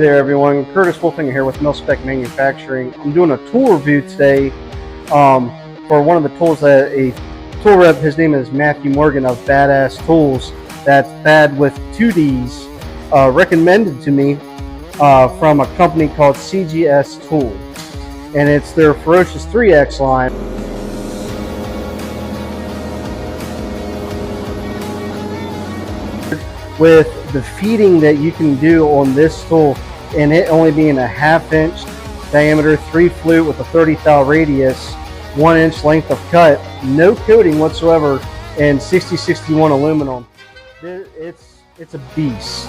Hey there everyone, Curtis Wolfinger here with Mil-Spec Manufacturing. I'm doing a tool review today for one of the tools that a tool rep, his name is Matthew Morgan of Badass that's bad with 2Ds, recommended to me from a company called CNC Tool, and it's their Ferocious 3X line. With the feeding that you can do on this tool, and it only being a 1/2 inch diameter, 3 flute with a 30 thou radius, 1 inch length of cut, no coating whatsoever, and 6061 aluminum. It's a beast.